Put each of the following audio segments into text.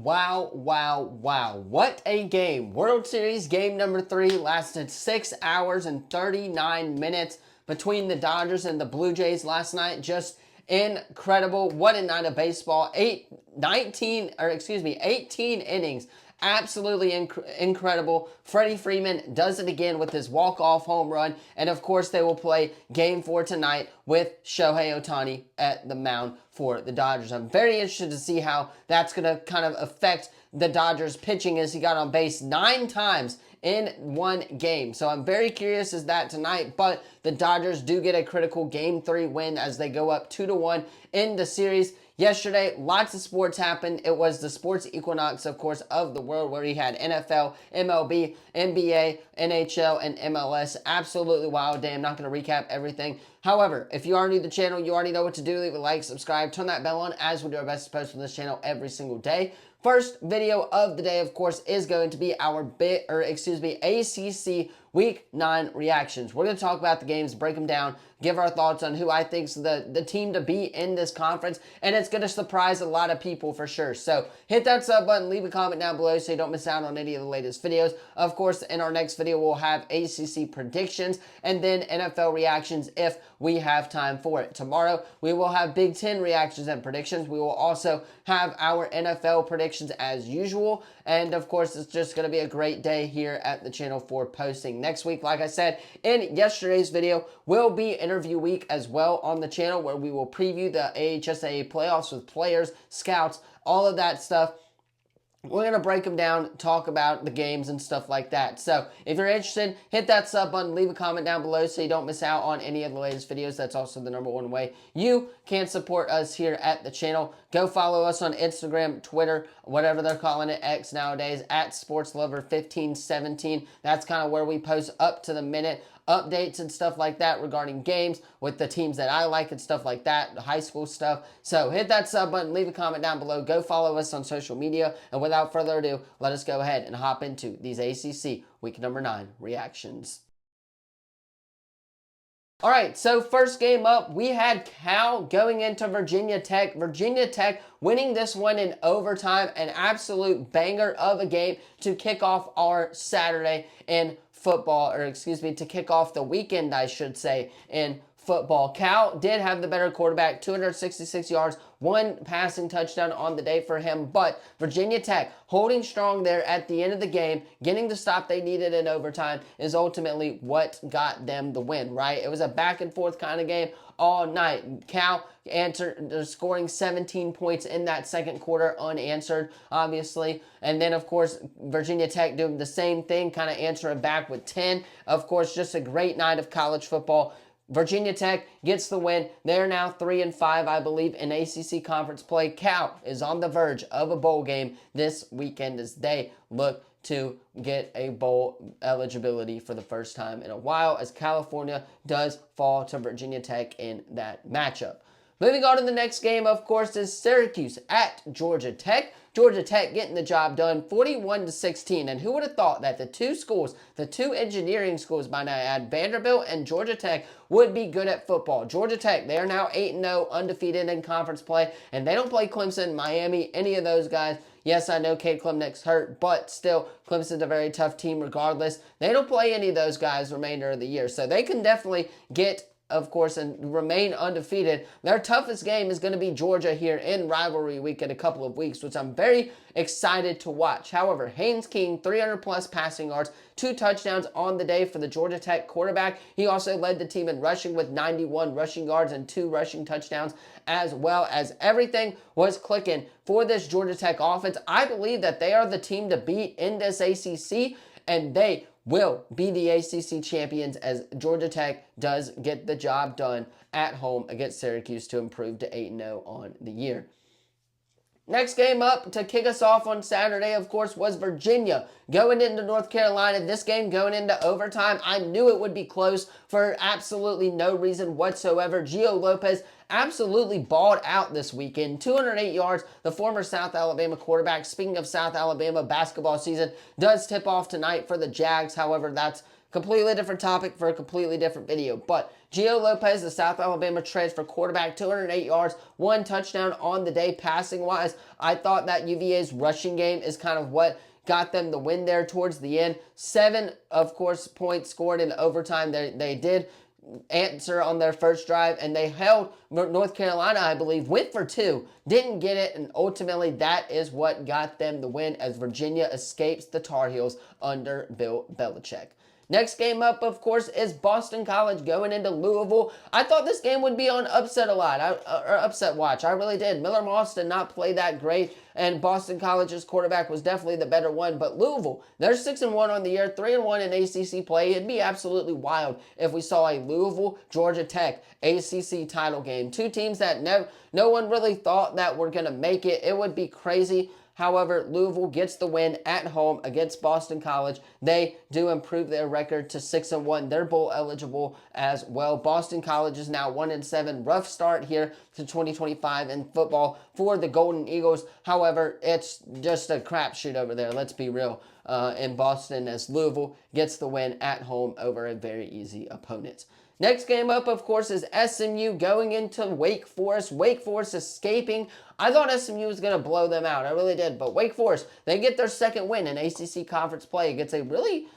wow, wow, wow. What a game. World Series game number 3 lasted 6 hours and 39 minutes between the Dodgers and the Blue Jays last night. Just incredible. What a night of baseball. 18 innings. Absolutely incredible. Freddie Freeman does it again with his walk-off home run. And of course, they will play game 4 tonight with Shohei Ohtani at the mound for the Dodgers. I'm very interested to see how that's going to kind of affect the Dodgers pitching, as he got on base 9 times in one game. So I'm very curious as that tonight, but the Dodgers do get a critical game 3 win as they go up 2-1 in the series. Yesterday, lots of sports happened. It was the sports equinox, of course, of the world, where he had NFL, MLB, NBA, NHL, and MLS. Absolutely wild day. I'm not going to recap everything. However, if you are new to the channel, you already know what to do. Leave a like, subscribe, turn that bell on, as we do our best to post on this channel every single day. First video of the day, of course, is going to be our ACC Week 9 reactions. We're going to talk about the games, break them down, give our thoughts on who I think's the team to be in this conference, and it's going to surprise a lot of people for sure. So hit that sub button, leave a comment down below so you don't miss out on any of the latest videos. Of course, in our next video, we'll have ACC predictions and then NFL reactions if we have time for it. Tomorrow, we will have Big Ten reactions and predictions. We will also have our NFL predictions as usual. And of course, it's just going to be a great day here at the channel for posting. Next week, like I said in yesterday's video, will be interview week as well on the channel, where we will preview the AHSAA playoffs with players, scouts, all of that stuff. We're going to break them down, talk about the games and stuff like that. So if you're interested, hit that sub button, leave a comment down below so you don't miss out on any of the latest videos. That's also the #1 way you can support us here at the channel. Go follow us on Instagram, Twitter, whatever they're calling it, X nowadays, at SportsLover1517. That's kind of where we post up to the minute updates and stuff like that regarding games with the teams that I like and stuff like that, the high school stuff. So hit that sub button, leave a comment down below, go follow us on social media, and without further ado, let us go ahead and hop into these ACC Week number 9 reactions. All right, so first game up, we had Cal going into Virginia Tech. Virginia Tech winning this one in overtime, an absolute banger of a game to kick off our Saturday in football, or excuse me, to kick off the weekend, I should say, in football. Cal did have the better quarterback, 266 yards, 1 passing touchdown on the day for him, but Virginia Tech holding strong there at the end of the game, getting the stop they needed in overtime is ultimately what got them the win, right? It was a back and forth kind of game all night. Cal scoring 17 points in that second quarter unanswered, obviously. And then, of course, Virginia Tech doing the same thing, kind of answering back with 10. Of course, just a great night of college football. Virginia Tech gets the win. They're now 3-5, I believe, in ACC conference play. Cal is on the verge of a bowl game this weekend as they look to get a bowl eligibility for the first time in a while, as California does fall to Virginia Tech in that matchup. Moving on to the next game, of course, is Syracuse at Georgia Tech. Georgia Tech getting the job done 41-16. And who would have thought that the two schools, the two engineering schools by now, add Vanderbilt and Georgia Tech, would be good at football. Georgia Tech, they are now 8-0, undefeated in conference play, and they don't play Clemson, Miami, any of those guys. Yes, I know Cade Klubnik's hurt, but still, Clemson's a very tough team regardless. They don't play any of those guys the remainder of the year, so they can definitely get, of course, and remain undefeated. Their toughest game is going to be Georgia here in rivalry week in a couple of weeks, which I'm very excited to watch. However, Haynes King, 300-plus passing yards, 2 touchdowns on the day for the Georgia Tech quarterback. He also led the team in rushing with 91 rushing yards and 2 rushing touchdowns, as well as everything was clicking for this Georgia Tech offense. I believe that they are the team to beat in this ACC, and they will be the ACC champions as Georgia Tech does get the job done at home against Syracuse to improve to 8-0 on the year. Next game up to kick us off on Saturday, of course, was Virginia going into North Carolina. This game going into overtime. I knew it would be close for absolutely no reason whatsoever. Gio Lopez absolutely balled out this weekend. 208 yards. The former South Alabama quarterback, speaking of South Alabama basketball season, does tip off tonight for the Jags. However, that's completely different topic for a completely different video. But Gio Lopez, the South Alabama transfer quarterback, 208 yards, 1 touchdown on the day passing-wise. I thought that UVA's rushing game is kind of what got them the win there towards the end. 7, of course, points scored in overtime. They did answer on their first drive, and they held North Carolina, I believe, went for 2, didn't get it, and ultimately that is what got them the win as Virginia escapes the Tar Heels under Bill Belichick. Next game up, of course, is Boston College going into Louisville. I thought this game would be on upset upset watch. I really did. Miller Moss did not play that great, and Boston College's quarterback was definitely the better one. But Louisville, they're 6-1 on the year, 3-1 in ACC play. It'd be absolutely wild if we saw a Louisville Georgia Tech ACC title game. Two teams that no one really thought that were going to make it. It would be crazy. However, Louisville gets the win at home against Boston College. They do improve their record to 6-1. They're bowl eligible as well. Boston College is now 1-7. Rough start here to 2025 in football for the Golden Eagles. However, it's just a crapshoot over there. Let's be real. In Boston, as Louisville gets the win at home over a very easy opponent. Next game up, of course, is SMU going into Wake Forest. Wake Forest escaping. I thought SMU was going to blow them out. I really did. But Wake Forest, they get their second win in ACC conference play against a really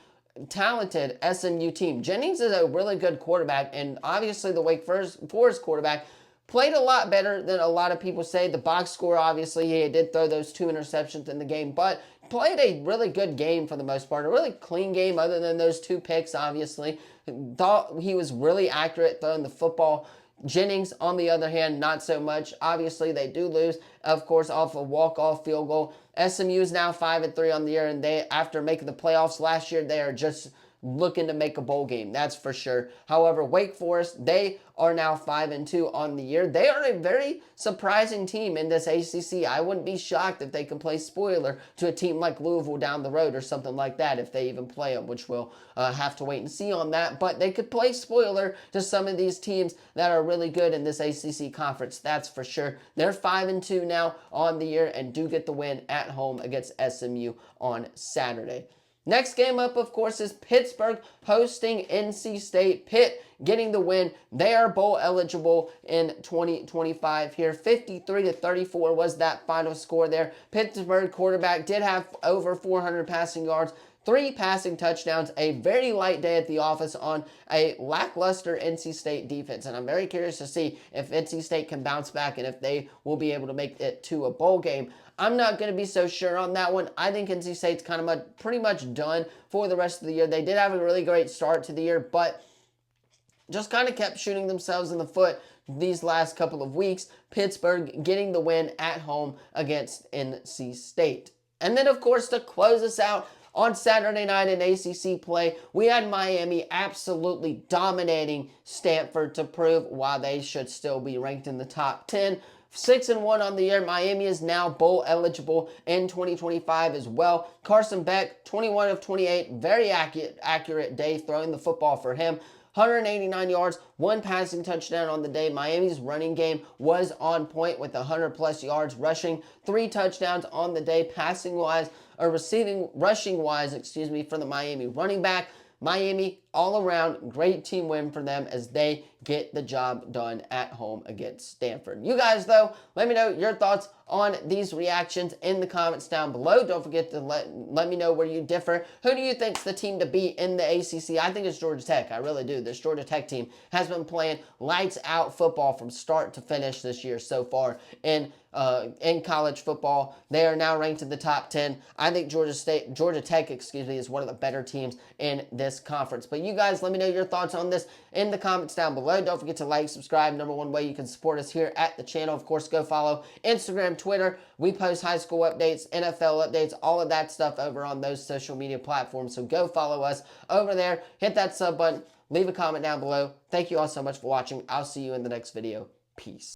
talented SMU team. Jennings is a really good quarterback, and obviously the Wake Forest quarterback played a lot better than a lot of people say. The box score, obviously, he did throw those 2 interceptions in the game, but played a really good game for the most part. A really clean game other than those 2 picks, obviously. Thought he was really accurate throwing the football. Jennings, on the other hand, not so much. Obviously, they do lose, of course, off a walk-off field goal. SMU is now 5-3 on the year, and they, after making the playoffs last year, they are just looking to make a bowl game, that's for sure. However, Wake Forest, they are now 5-2 on the year. They are a very surprising team in this ACC. I wouldn't be shocked if they can play spoiler to a team like Louisville down the road or something like that, if they even play them, which we'll have to wait and see on that. But they could play spoiler to some of these teams that are really good in this ACC conference, that's for sure. They're 5-2 now on the year and do get the win at home against SMU on Saturday. Next game up, of course, is Pittsburgh hosting NC State. Pitt getting the win. They are bowl eligible in 2025 here. 53-34 was that final score there. Pittsburgh quarterback did have over 400 passing yards, 3 passing touchdowns, a very light day at the office on a lackluster NC State defense. And I'm very curious to see if NC State can bounce back and if they will be able to make it to a bowl game. I'm not going to be so sure on that one. I think NC State's kind of pretty much done for the rest of the year. They did have a really great start to the year, but just kind of kept shooting themselves in the foot these last couple of weeks. Pittsburgh getting the win at home against NC State. And then, of course, to close us out, on Saturday night in ACC play, we had Miami absolutely dominating Stanford to prove why they should still be ranked in the top 10. 6-1 on the year. Miami is now bowl eligible in 2025 as well. Carson Beck, 21 of 28, very accurate day throwing the football for him. 189 yards, 1 passing touchdown on the day. Miami's running game was on point with 100+ yards rushing, 3 touchdowns on the day passing-wise, or rushing-wise, for the Miami running back. Miami, all around, great team win for them as they get the job done at home against Stanford. You guys, though, let me know your thoughts on these reactions in the comments down below. Don't forget to let me know where you differ. Who do you think's the team to beat in the ACC? I think it's Georgia Tech. I really do. This Georgia Tech team has been playing lights-out football from start to finish this year so far in college football. They are now ranked in the top 10. I think Georgia Tech, is one of the better teams in this conference. But you guys, let me know your thoughts on this in the comments down below. Don't forget to like, subscribe. Number one way you can support us here at the channel. Of course, go follow Instagram, Twitter. We post high school updates, NFL updates, all of that stuff over on those social media platforms. So go follow us over there. Hit that sub button. Leave a comment down below. Thank you all so much for watching. I'll see you in the next video. Peace.